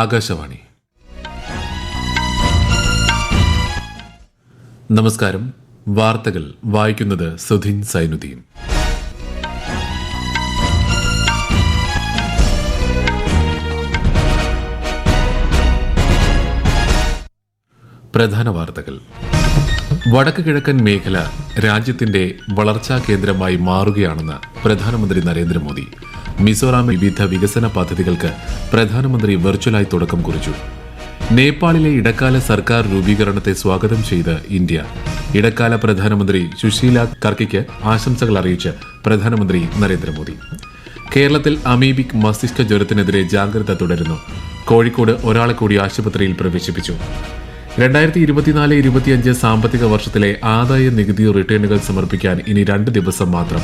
ആകാശവാണി. നമസ്കാരം. വാർത്തകൾ വായിക്കുന്നത് സുധിൻ സൈനുദ്ദീൻ. പ്രധാന വാർത്തകൾ. വടക്ക് കിഴക്കൻ മേഖല രാജ്യത്തിന്റെ വളർച്ചാ കേന്ദ്രമായി മാറുകയാണെന്ന് പ്രധാനമന്ത്രി നരേന്ദ്രമോദി. മിസോറാം വിവിധ വികസന പദ്ധതികൾക്ക് പ്രധാനമന്ത്രി വെർച്വലായി തുടക്കം കുറിച്ചു. നേപ്പാളിലെ ഇടക്കാല സർക്കാർ രൂപീകരണത്തെ സ്വാഗതം ചെയ്ത് ഇന്ത്യ. ഇടക്കാല പ്രധാനമന്ത്രി സുശീല കർക്കിക്ക് ആശംസകൾ അറിയിച്ച് പ്രധാനമന്ത്രി നരേന്ദ്രമോദി. കേരളത്തിൽ അമീബിക് മസ്തിഷ്ക ജ്വരത്തിനെതിരെ ജാഗ്രത തുടരുന്നു. കോഴിക്കോട് ഒരാളെ കൂടി ആശുപത്രിയിൽ പ്രവേശിപ്പിച്ചു. 2024-25 സാമ്പത്തിക വർഷത്തിലെ ആദായ നികുതി റിട്ടേണുകൾ സമർപ്പിക്കാൻ ഇനി 2 ദിവസം മാത്രം.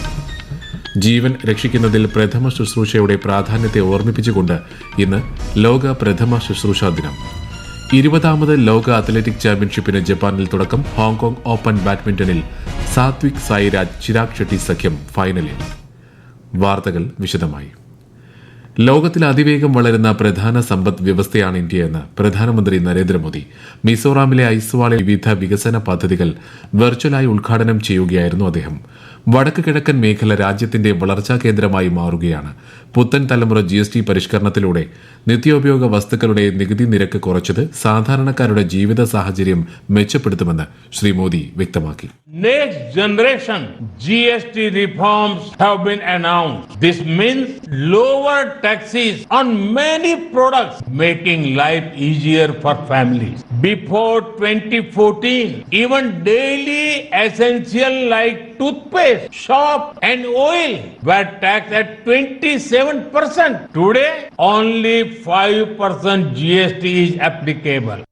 ജീവൻ രക്ഷിക്കുന്നതിൽ പ്രഥമ ശുശ്രൂഷയുടെ പ്രാധാന്യത്തെ ഓർമ്മിപ്പിച്ചുകൊണ്ട് ഇന്ന് ലോക പ്രഥമ ശുശ്രൂഷാ ദിനം. 20ാമത് ലോക അത്ലറ്റിക് ചാമ്പ്യൻഷിപ്പിന് ജപ്പാനിൽ തുടക്കം. ഹോങ്കോങ് ഓപ്പൺ ബാഡ്മിന്റണിൽ സാത്വിക് സായിരാജ് ചിരാഗ് ഷെട്ടി സഖ്യം ഫൈനലിൽ. വാർത്തകൾ വിശദമായി. ലോകത്തിൽ അതിവേഗം വളരുന്ന പ്രധാന സമ്പദ് വ്യവസ്ഥയാണ് ഇന്ത്യയെന്ന് പ്രധാനമന്ത്രി നരേന്ദ്രമോദി. മിസോറാമിലെ ഐസ്വാളിൽ വിവിധ വികസന പദ്ധതികൾ വെർച്വലായി ഉദ്ഘാടനം ചെയ്യുകയായിരുന്നു അദ്ദേഹം. വടക്ക് കിഴക്കൻ മേഖല രാജ്യത്തിന്റെ വളർച്ചാ കേന്ദ്രമായി മാറുകയാണ്. പുത്തൻ തലമുറ GST പരിഷ്കരണത്തിലൂടെ നിത്യോപയോഗ വസ്തുക്കളുടെ നികുതി നിരക്ക് കുറച്ചത് സാധാരണക്കാരുടെ ജീവിത സാഹചര്യം മെച്ചപ്പെടുത്തുമെന്ന് ശ്രീ മോദി വ്യക്തമാക്കി. Next generation GST reforms have been announced. This means lower taxes on many products, making life easier for families. Before 2014, even daily essential like toothpaste, soap and oil were taxed at 27%. Today, only 5% GST is applicable.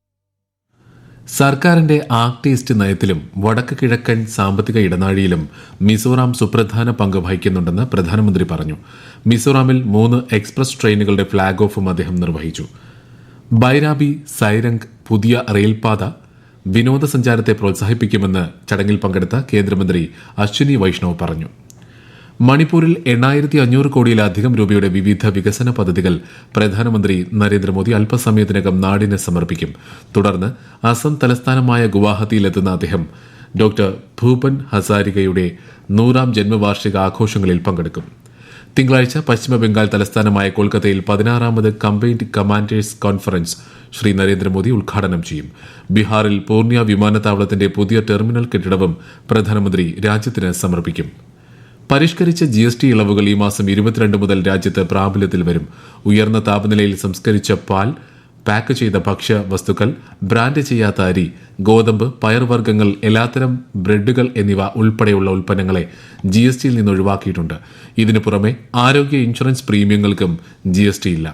സർക്കാരിന്റെ act east നയത്തിലും വടക്ക് കിഴക്കൻ സാമ്പത്തിക ഇടനാഴിയിലും മിസോറാം സുപ്രധാന പങ്ക് വഹിക്കുന്നുണ്ടെന്ന് പ്രധാനമന്ത്രി പറഞ്ഞു. മിസോറാമിൽ 3 express ട്രെയിനുകളുടെ ഫ്ളാഗ് ഓഫും അദ്ദേഹം നിർവഹിച്ചു. ബൈരാബി സൈരംഗ് പുതിയ റെയിൽപാത വിനോദസഞ്ചാരത്തെ പ്രോത്സാഹിപ്പിക്കുമെന്ന് ചടങ്ങിൽ പങ്കെടുത്ത കേന്ദ്രമന്ത്രി അശ്വിനി വൈഷ്ണവ് പറഞ്ഞു. മണിപ്പൂരിൽ 8,500 കോടിയിലധികം രൂപയുടെ വിവിധ വികസന പദ്ധതികൾ പ്രധാനമന്ത്രി നരേന്ദ്രമോദി അല്പസമയത്തിനകം നാടിന് സമർപ്പിക്കും. തുടർന്ന് അസം തലസ്ഥാനമായ ഗുവാഹത്തിയിലെത്തുന്ന അദ്ദേഹം ഡോക്ടർ ഭൂപൻ ഹസാരികയുടെ 100ാം ജന്മവാർഷിക ആഘോഷങ്ങളിൽ പങ്കെടുക്കും. തിങ്കളാഴ്ച പശ്ചിമബംഗാൾ തലസ്ഥാനമായ കൊൽക്കത്തയിൽ 16ാമത് combined commanders conference Shri Narendra Modi ഉദ്ഘാടനം ചെയ്യും. ബീഹാറിൽ പൂർണ്യ വിമാനത്താവളത്തിന്റെ പുതിയ ടെർമിനൽ കെട്ടിടവും പ്രധാനമന്ത്രി രാജ്യത്തിന് സമർപ്പിക്കും. പരിഷ്കരിച്ച GST ഇളവുകൾ ഈ മാസം 22 മുതൽ രാജ്യത്ത് പ്രാബല്യത്തിൽ വരും. ഉയർന്ന താപനിലയിൽ സംസ്കരിച്ച പാൽ, പാക്ക് ചെയ്ത ഭക്ഷ്യ വസ്തുക്കൾ, ബ്രാൻഡ് ചെയ്യാത്ത അരി, ഗോതമ്പ്, പയർവർഗ്ഗങ്ങൾ, എല്ലാത്തരം ബ്രെഡുകൾ എന്നിവ ഉൾപ്പെടെയുള്ള ഉൽപ്പന്നങ്ങളെ GSTയിൽ നിന്ന് ഒഴിവാക്കിയിട്ടുണ്ട്. ഇതിനു പുറമെ ആരോഗ്യ ഇൻഷുറൻസ് പ്രീമിയങ്ങൾക്കും GST ഇല്ല.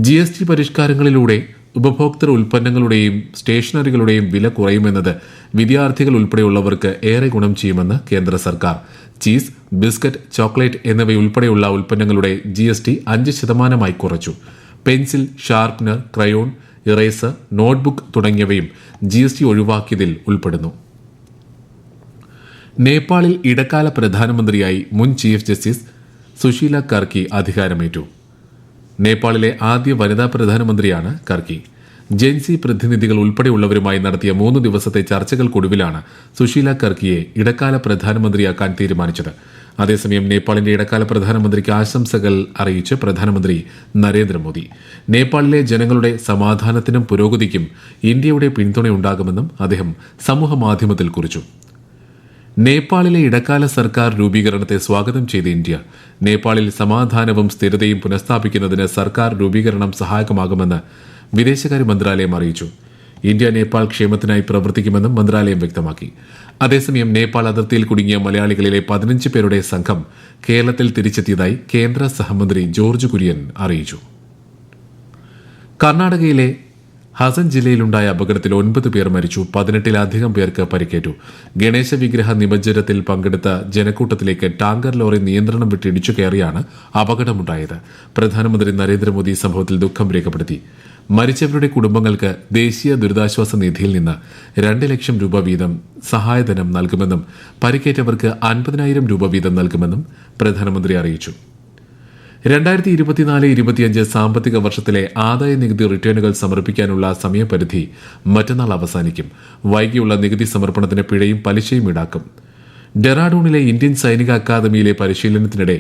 GST പരിഷ്കാരങ്ങളിലൂടെ ഉപഭോക്തൃ ഉൽപ്പന്നങ്ങളുടെയും സ്റ്റേഷനറികളുടെയും വില കുറയുമെന്നത് വിദ്യാർത്ഥികൾ ഉൾപ്പെടെയുള്ളവർക്ക് ഏറെ ഗുണം ചെയ്യുമെന്ന് കേന്ദ്ര സർക്കാർ. ചീസ്, ബിസ്ക്കറ്റ്, ചോക്ലേറ്റ് എന്നിവയുൾപ്പെടെയുള്ള ഉൽപ്പന്നങ്ങളുടെ GST 5% കുറച്ചു. Pencil, sharpener, crayon, eraser, notebook തുടങ്ങിയവയും GST ഒഴിവാക്കിയതിൽ ഉൾപ്പെടുന്നു. നേപ്പാളിൽ ഇടക്കാല പ്രധാനമന്ത്രിയായി മുൻ ചീഫ് ജസ്റ്റിസ് സുശീല കർക്കി അധികാരമേറ്റു. നേപ്പാളിലെ ആദ്യ വനിതാ പ്രധാനമന്ത്രിയാണ് കർക്കി. ജെൻസി പ്രതിനിധികൾ ഉൾപ്പെടെയുള്ളവരുമായി നടത്തിയ 3 ദിവസത്തെ ചർച്ചകൾക്കൊടുവിലാണ് സുശീല കർക്കിയെ ഇടക്കാല പ്രധാനമന്ത്രിയാക്കാൻ തീരുമാനിച്ചത്. അതേസമയം നേപ്പാളിന്റെ ഇടക്കാല പ്രധാനമന്ത്രിക്ക് ആശംസകൾ അറിയിച്ച് പ്രധാനമന്ത്രി നരേന്ദ്രമോദി. നേപ്പാളിലെ ജനങ്ങളുടെ സമാധാനത്തിനും പുരോഗതിക്കും ഇന്ത്യയുടെ പിന്തുണയുണ്ടാകുമെന്നും അദ്ദേഹം സമൂഹമാധ്യമത്തിൽ കുറിച്ചു. നേപ്പാളിലെ ഇടക്കാല സർക്കാർ രൂപീകരണത്തെ സ്വാഗതം ചെയ്ത ഇന്ത്യ. നേപ്പാളിൽ സമാധാനവും സ്ഥിരതയും പുനഃസ്ഥാപിക്കുന്നതിന് സർക്കാർ രൂപീകരണം സഹായകമാകുമെന്ന് വിദേശകാര്യ മന്ത്രാലയം അറിയിച്ചു. ഇന്ത്യ നേപ്പാൾ ക്ഷേമത്തിനായി പ്രവർത്തിക്കുമെന്നും മന്ത്രാലയം വ്യക്തമാക്കി. അതേസമയം നേപ്പാൾ അതിർത്തിയിൽ കുടുങ്ങിയ മലയാളികളിലെ 15 പേരുടെ സംഘം കേരളത്തിൽ തിരിച്ചെത്തിയതായി കേന്ദ്ര സഹമന്ത്രി ജോർജ് കുര്യൻ അറിയിച്ചു. കർണാടകയിലെ ഹസൻ ജില്ലയിലുണ്ടായ അപകടത്തിൽ 9 പേർ മരിച്ചു. 18-ലധികം പേർക്ക് പരിക്കേറ്റു. ഗണേശ വിഗ്രഹ നിമജ്ജനത്തിൽ പങ്കെടുത്ത ജനക്കൂട്ടത്തിലേക്ക് ടാങ്കർ ലോറി നിയന്ത്രണം വിട്ട് ഇടിച്ചു കയറിയാണ് അപകടമുണ്ടായത്. പ്രധാനമന്ത്രി നരേന്ദ്രമോദി സംഭവത്തിൽ ദുഃഖം രേഖപ്പെടുത്തി. മരിച്ചവരുടെ കുടുംബങ്ങൾക്ക് ദേശീയ ദുരിതാശ്വാസ നിധിയിൽ നിന്ന് 2 ലക്ഷം രൂപ വീതം സഹായധനം നൽകുമെന്നും പരിക്കേറ്റവർക്ക് 50,000 രൂപ വീതം നൽകുമെന്നും പ്രധാനമന്ത്രി അറിയിച്ചു. 2024-25 സാമ്പത്തിക വർഷത്തിലെ ആദായ നികുതി റിട്ടേണുകൾ സമർപ്പിക്കാനുള്ള സമയപരിധി മറ്റന്നാൾ അവസാനിക്കും. വൈകിയുള്ള നികുതി സമർപ്പണത്തിന് പിഴയും പലിശയും ഈടാക്കും. ഡെറാഡൂണിലെ ഇന്ത്യൻ സൈനിക അക്കാദമിയിലെ പരിശീലനത്തിനിടെ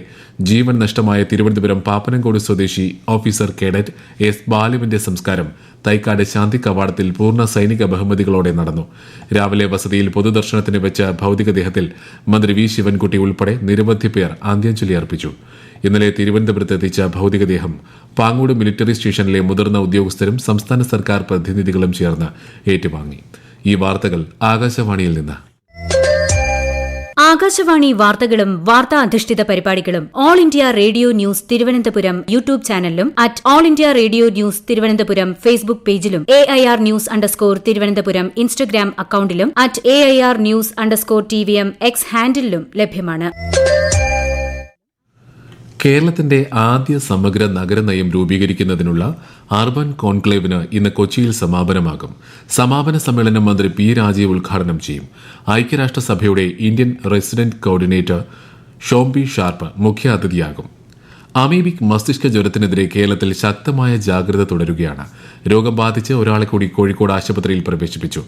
ജീവൻ നഷ്ടമായ തിരുവനന്തപുരം പാപ്പനംകോട് സ്വദേശി ഓഫീസർ കേഡറ്റ് എസ് ബാലുവിന്റെ സംസ്കാരം തൈക്കാട് ശാന്തി കവാടത്തിൽ പൂർണ്ണ സൈനിക ബഹുമതികളോടെ നടന്നു. രാവിലെ വസതിയിൽ പൊതുദർശനത്തിന് വെച്ച ഭൌതികദേഹത്തിൽ മന്ത്രി വി ശിവൻകുട്ടി ഉൾപ്പെടെ നിരവധി പേർ അന്ത്യാഞ്ജലി അർപ്പിച്ചു. ഇന്നലെ തിരുവനന്തപുരത്ത് എത്തിച്ച ഭൌതികദേഹം പാങ്ങോട് മിലിറ്ററി സ്റ്റേഷനിലെ മുതിർന്ന ഉദ്യോഗസ്ഥരും സംസ്ഥാന സർക്കാർ പ്രതിനിധികളും ചേർന്ന് ഏറ്റുവാങ്ങി. ഈ വാർത്തകൾ ആകാശവാണിയിൽ നിന്ന്. ആകാശവാണി വാർത്തകളും വാർത്താ അധിഷ്ഠിത പരിപാടികളും All India Radio news Thiruvananthapuram YouTube ചാനലിലും at All India Radio news Thiruvananthapuram Facebook പേജിലും AIR ന്യൂസ് _ തിരുവനന്തപുരം ഇൻസ്റ്റഗ്രാം അക്കൌണ്ടിലും at AIR news _ TVM X ഹാൻഡിലും ലഭ്യമാണ്. കേരളത്തിന്റെ ആദ്യ സമഗ്ര നഗരനയം രൂപീകരിക്കുന്നതിനുള്ള അർബൻ കോൺക്ലേവിന് ഇന്ന് കൊച്ചിയിൽ സമാപനമാകും. സമാപന സമ്മേളനം മന്ത്രി പി രാജീവ് ഉദ്ഘാടനം ചെയ്യും. ഐക്യരാഷ്ട്രസഭയുടെ ഇന്ത്യൻ റെസിഡന്റ് കോർഡിനേറ്റർ ഷോംബി ഷാർപ്പ് മുഖ്യാതിഥിയാകും. അമീബിക് മസ്തിഷ്ക ജ്വരത്തിനെതിരെ കേരളത്തിൽ ശക്തമായ ജാഗ്രത തുടരുകയാണ്. രോഗം ബാധിച്ച് ഒരാളെ കൂടി കോഴിക്കോട് ആശുപത്രിയിൽ പ്രവേശിപ്പിച്ചു.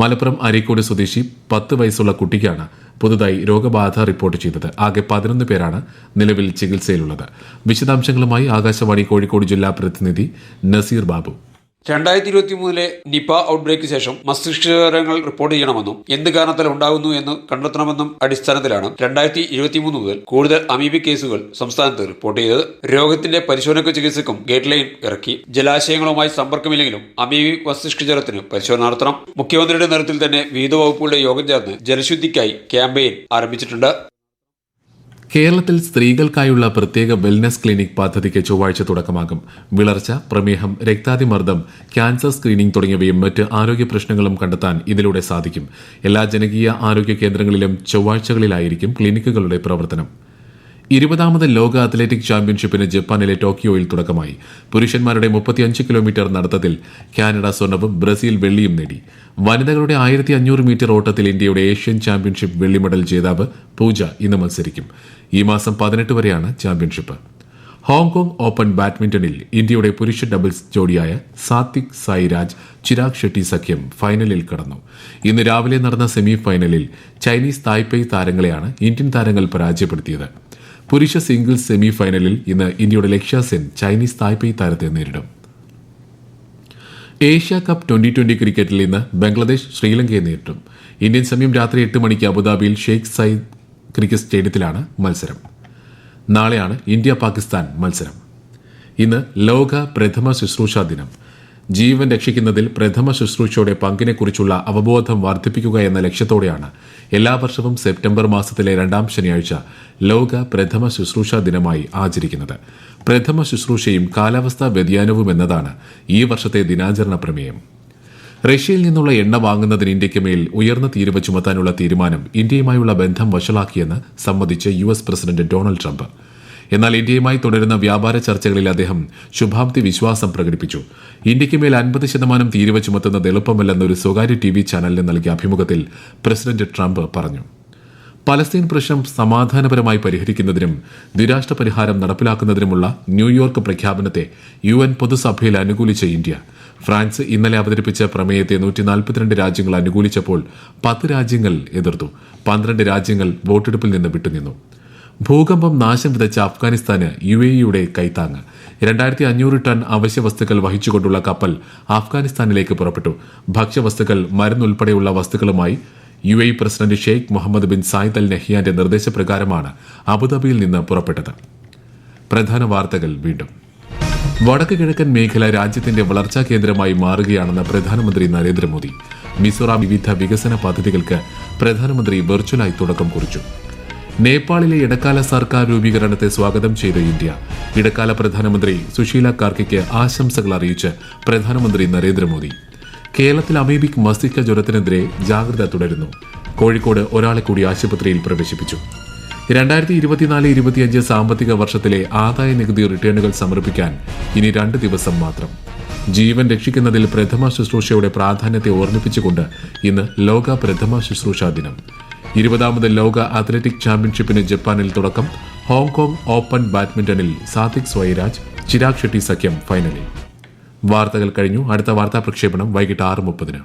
മലപ്പുറം അരീക്കോട് സ്വദേശി 10 വയസ്സുള്ള കുട്ടിക്കാണ് പുതുതായി രോഗബാധ റിപ്പോർട്ട് ചെയ്തത്. ആകെ 11 പേരാണ് നിലവിൽ ചികിത്സയിലുള്ളത്. വിശദാംശങ്ങളുമായി ആകാശവാണി കോഴിക്കോട് ജില്ലാ പ്രതിനിധി നസീർ ബാബു. 2023 നിപ ഔട്ട്ബ്രേക്ക് ശേഷം മസ്തിഷ്കജ്വരങ്ങൾ റിപ്പോർട്ട് ചെയ്യണമെന്നും എന്ത് കാരണത്താൽ ഉണ്ടാകുന്നു എന്ന് കണ്ടെത്തണമെന്നും അടിസ്ഥാനത്തിലാണ് 2023 മുതൽ കൂടുതൽ അമീബിക് കേസുകൾ സംസ്ഥാനത്ത് റിപ്പോർട്ട് ചെയ്തത്. രോഗത്തിന്റെ പരിശോധനയ്ക്കും ചികിത്സയ്ക്കും ഗൈഡ് ലൈൻ ഇറക്കി. ജലാശയങ്ങളുമായി സമ്പർക്കമില്ലെങ്കിലും അമീബിക് മസ്തിഷ്കജ്വരത്തിന് പരിശോധന നടത്തണം. മുഖ്യമന്ത്രിയുടെ നേതൃത്വത്തിൽ തന്നെ വിവിധ വകുപ്പുകളുടെ യോഗം ചേർന്ന് ജലശുദ്ധിക്കായി ക്യാമ്പയിൻ ആരംഭിച്ചിട്ടുണ്ട്. കേരളത്തിൽ സ്ത്രീകൾക്കായുള്ള പ്രത്യേക വെൽനസ് ക്ലിനിക് പദ്ധതിക്ക് ചൊവ്വാഴ്ച തുടക്കമാകും. വിളർച്ച, പ്രമേഹം, രക്താതിമർദ്ദം, ക്യാൻസർ സ്ക്രീനിംഗ് തുടങ്ങിയവയും മറ്റ് ആരോഗ്യ പ്രശ്നങ്ങളും കണ്ടെത്താൻ ഇതിലൂടെ സാധിക്കും. എല്ലാ ജനകീയ ആരോഗ്യ കേന്ദ്രങ്ങളിലും ചൊവ്വാഴ്ചകളിലായിരിക്കും ക്ലിനിക്കുകളുടെ പ്രവർത്തനം. 20ാമത് ലോക അത്ലറ്റിക് ചാമ്പ്യൻഷിപ്പിന് ജപ്പാനിലെ ടോക്കിയോയിൽ തുടക്കമായി. പുരുഷന്മാരുടെ 35 കിലോമീറ്റർ നടത്തത്തിൽ കാനഡ സ്വർണവും ബ്രസീൽ വെള്ളിയും നേടി. വനിതകളുടെ 1500 മീറ്റർ ഓട്ടത്തിൽ ഇന്ത്യയുടെ ഏഷ്യൻ ചാമ്പ്യൻഷിപ്പ് വെള്ളി മെഡൽ ജേതാവ് പൂജ ഇന്ന് മത്സരിക്കും. ഈ മാസം 18 വരെയാണ് ചാമ്പ്യൻഷിപ്പ്. ഹോങ്കോങ് ഓപ്പൺ ബാഡ്മിന്റണിൽ ഇന്ത്യയുടെ പുരുഷ ഡബിൾസ് ജോഡിയായ സാത്വിക് സായിരാജ് ചിരാഗ് ഷെട്ടി സഖ്യം ഫൈനലിൽ കടന്നു. ഇന്ന് രാവിലെ നടന്ന സെമി ഫൈനലിൽ ചൈനീസ് തായ്പേയ് താരങ്ങളെയാണ് ഇന്ത്യൻ താരങ്ങൾ പരാജയപ്പെടുത്തിയത്. പുരുഷ സിംഗിൾസ് സെമി ഫൈനലിൽ ഇന്ന് ഇന്ത്യയുടെ ലക്ഷ്യ സെൻ ചൈനീസ് തായ്പേയ് താരത്തെ നേരിടും. ഏഷ്യ കപ്പ് 2020 ക്രിക്കറ്റിൽ ഇന്ന് ബംഗ്ലാദേശ് ശ്രീലങ്കയെ നേരിടും. ഇന്ത്യൻ സമയം രാത്രി 8 മണിക്ക് അബുദാബിയിൽ ഷെയ്ഖ് സയ്യിദ് ക്രിക്കറ്റ് സ്റ്റേഡിയത്തിലാണ് മത്സരം. നാളെയാണ് ഇന്ത്യ പാകിസ്ഥാൻ മത്സരം. ഇന്ന് ലോക പ്രഥമ ശുശ്രൂഷ ദിനം. ജീവൻ രക്ഷിക്കുന്നതിൽ പ്രഥമ ശുശ്രൂഷയുടെ പങ്കിനെക്കുറിച്ചുള്ള അവബോധം വർദ്ധിപ്പിക്കുക എന്ന ലക്ഷ്യത്തോടെയാണ് എല്ലാ വർഷവും സെപ്റ്റംബർ മാസത്തിലെ 2ാം ശനിയാഴ്ച ലോക പ്രഥമ ശുശ്രൂഷ ദിനമായി ആചരിക്കുന്നത്. പ്രഥമ ശുശ്രൂഷയും കാലാവസ്ഥാ വ്യതിയാനവും എന്നതാണ് ഈ വർഷത്തെ ദിനാചരണ പ്രമേയം. റഷ്യയിൽ നിന്നുള്ള എണ്ണ വാങ്ങുന്നതിന് ഇന്ത്യയ്ക്ക് മേൽ ഉയർന്ന തീരുവ ചുമത്താനുള്ള തീരുമാനം ഇന്ത്യയുമായുള്ള ബന്ധം വഷളാക്കിയെന്ന് സമ്മതിച്ച് US പ്രസിഡന്റ് ഡൊണാൾഡ് ട്രംപ്. എന്നാൽ ഇന്ത്യയുമായി തുടരുന്ന വ്യാപാര ചർച്ചകളിൽ അദ്ദേഹം ശുഭാപ്തി വിശ്വാസം പ്രകടിപ്പിച്ചു. ഇന്ത്യയ്ക്ക് മേൽ 50% തീരുവ ചുമത്തുന്നത് എളുപ്പമല്ലെന്നൊരു സ്വകാര്യ TV ചാനലിന് നൽകിയ അഭിമുഖത്തിൽ പ്രസിഡന്റ് ട്രംപ് പറഞ്ഞു. പലസ്തീൻ പ്രശ്നം സമാധാനപരമായി പരിഹരിക്കുന്നതിനും ദ്വിരാഷ്ട്ര പരിഹാരം നടപ്പിലാക്കുന്നതിനുമുള്ള ന്യൂയോർക്ക് പ്രഖ്യാപനത്തെ UN പൊതുസഭയിൽ അനുകൂലിച്ച ഇന്ത്യ, ഫ്രാൻസ് ഇന്നലെ അവതരിപ്പിച്ച പ്രമേയത്തെ 142 രാജ്യങ്ങൾ അനുകൂലിച്ചപ്പോൾ 10 രാജ്യങ്ങൾ എതിർത്തു. 12 രാജ്യങ്ങൾ വോട്ടെടുപ്പിൽ നിന്ന് വിട്ടുനിന്നു. ഭൂകമ്പം നാശം വിതച്ച അഫ്ഗാനിസ്ഥാന് UAEയുടെ കൈത്താങ്ങ്. 2500 ടൺ അവശ്യ വസ്തുക്കൾ വഹിച്ചുകൊണ്ടുള്ള കപ്പൽ അഫ്ഗാനിസ്ഥാനിലേക്ക് പുറപ്പെട്ടു. ഭക്ഷ്യവസ്തുക്കൾ, മരുന്നുൾപ്പെടെയുള്ള വസ്തുക്കളുമായി UAE president Sheikh Mohammed bin Zayed Al നഹ്യാന്റെ നിർദ്ദേശപ്രകാരമാണ് അബുദാബിയിൽ നിന്ന് പുറപ്പെട്ടത്. പ്രധാന വാർത്തകൾ വീണ്ടും. വടക്ക് കിഴക്കൻ മേഖല രാജ്യത്തിന്റെ വളർച്ചാ കേന്ദ്രമായി മാറുകയാണെന്ന് പ്രധാനമന്ത്രി നരേന്ദ്രമോദി. മിസോറാം വിവിധ വികസന പദ്ധതികൾക്ക് പ്രധാനമന്ത്രി വെർച്വലായി തുടക്കം കുറിച്ചു. നേപ്പാളിലെ ഇടക്കാല സർക്കാർ രൂപീകരണത്തെ സ്വാഗതം ചെയ്ത ഇന്ത്യ. ഇടക്കാല പ്രധാനമന്ത്രി സുശീല കാർക്കിക്ക് ആശംസകൾ അറിയിച്ച് പ്രധാനമന്ത്രി നരേന്ദ്രമോദി. കേരളത്തിൽ അമീബിക് മസ്തിഷ്ക ജ്വരത്തിനെതിരെ ജാഗ്രത തുടരുന്നു. കോഴിക്കോട് ഒരാളെ കൂടി ആശുപത്രിയിൽ പ്രവേശിപ്പിച്ചു. 2024-25 സാമ്പത്തിക വർഷത്തിലെ ആദായ നികുതി റിട്ടേണുകൾ സമർപ്പിക്കാൻ ഇനി 2 ദിവസം മാത്രം. ജീവൻ രക്ഷിക്കുന്നതിൽ പ്രഥമ ശുശ്രൂഷയുടെ പ്രാധാന്യത്തെ ഓർമ്മിപ്പിച്ചുകൊണ്ട് ഇന്ന് ലോക പ്രഥമ ശുശ്രൂഷാ ദിനം. 20ാമത് ലോക അത്ലറ്റിക് ചാമ്പ്യൻഷിപ്പിന് ജപ്പാനിൽ തുടക്കം. ഹോങ്കോങ് ഓപ്പൺ ബാഡ്മിന്റണിൽ സാത്വിക് സ്വൈരാജ് ചിരാഗ് ഷെട്ടി സഖ്യം ഫൈനലിൽ. വാർത്തകൾ കഴിഞ്ഞു. അടുത്ത വാർത്താ പ്രക്ഷേപണം വൈകിട്ട് 6:30.